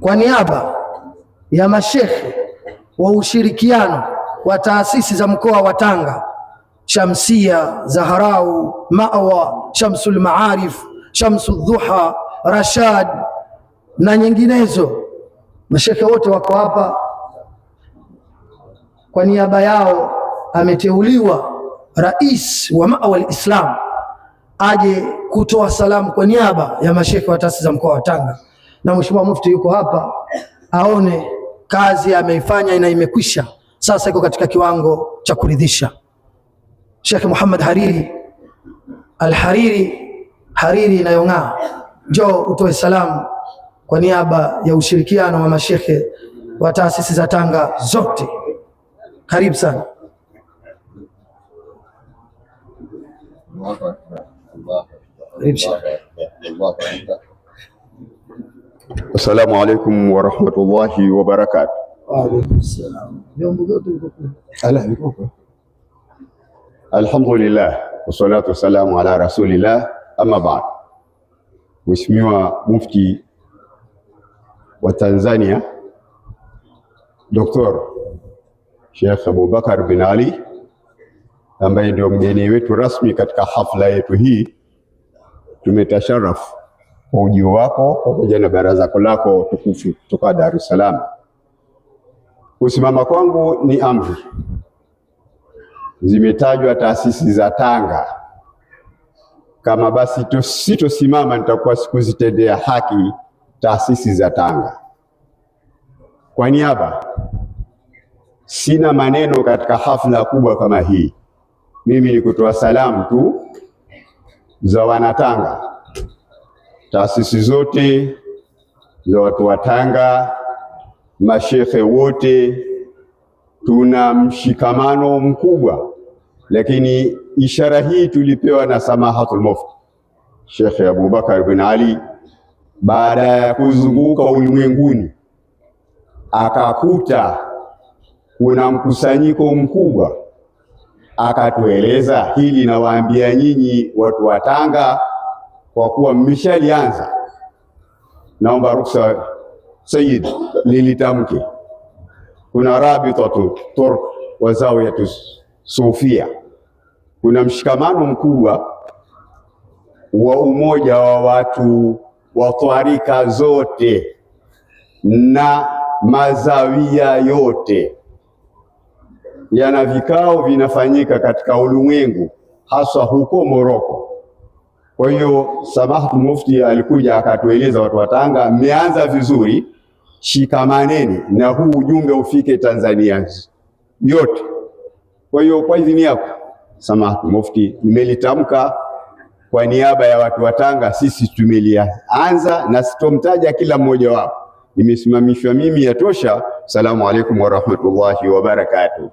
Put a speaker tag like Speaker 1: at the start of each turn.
Speaker 1: kwa niaba ya mashekhe wa ushirikiano wa taasisi za mkoa wa Tanga, Shamsia, Zaharau, Mawa, Shamsul Maarif, Shamsul Dhuha, Rashad na nyinginezo, mashekhe wote wako hapa. Kwa niaba yao ameteuliwa rais wa Mawa al-Islam aje kutoa salamu kwa niaba ya mashekhe wa taasisi za mkoa wa Tanga, na Mheshimiwa Mufti yuko hapa aone kazi ameifanya na imekwisha, sasa iko katika kiwango cha kuridhisha. Sheikh Muhammad Hariri Al-Hariri, Hariri inayong'aa, njoo utoe salamu kwa niaba ya ushirikiano wa mashekhe wa taasisi za Tanga zote. Karibu sana.
Speaker 2: Assalamu alaikum wa rahmatullahi wa barakatuh.
Speaker 1: Wa alaikum salam.
Speaker 2: Alhamdulillah wassalatu wassalamu ala rasulillah, amma ba'd. Mheshimiwa Mufti wa Tanzania Dr. Sheikh Abubakar bin Ali, ambaye ndio mgeni wetu rasmi katika hafla yetu hii, tumetasharafu kwa ujio wako pamoja na baraza lako tukufu kutoka Dar es Salaam. Kusimama kwangu ni amri. Zimetajwa taasisi za Tanga, kama basi sitosimama nitakuwa sikuzitendea haki taasisi za Tanga. Kwa niaba, sina maneno katika hafla kubwa kama hii. Mimi ni kutoa salamu tu za wanatanga, taasisi zote za watu wa Tanga, mashekhe wote. Tuna mshikamano mkubwa, lakini ishara hii tulipewa na Samahatul Mufti Sheikh Abubakar bin Ali baada ya kuzunguka ulimwenguni, akakuta kuna mkusanyiko mkubwa, akatueleza hili. Nawaambia nyinyi watu wa Tanga, kwa kuwa mmeshalianza, naomba ruksa Sayyid lilitamke. Kuna Rabitatu Turk wa Zawiyatu Sufia, kuna mshikamano mkubwa wa umoja wa watu wa twarika zote na mazawia yote. Yana vikao vinafanyika katika ulimwengu, hasa huko Moroko. Kwa hiyo Samahatul Mufti alikuja akatueleza watu wa Tanga, mmeanza vizuri, shikamaneni na huu ujumbe ufike Tanzania yote. Kwa hiyo kwa idhini yako Samahatul Mufti, nimelitamka kwa niaba ya watu wa Tanga. Sisi tumelianza na sitomtaja kila mmoja wao, nimesimamishwa mimi, yatosha. Assalamu alaikum wa rahmatullahi wa barakatuh.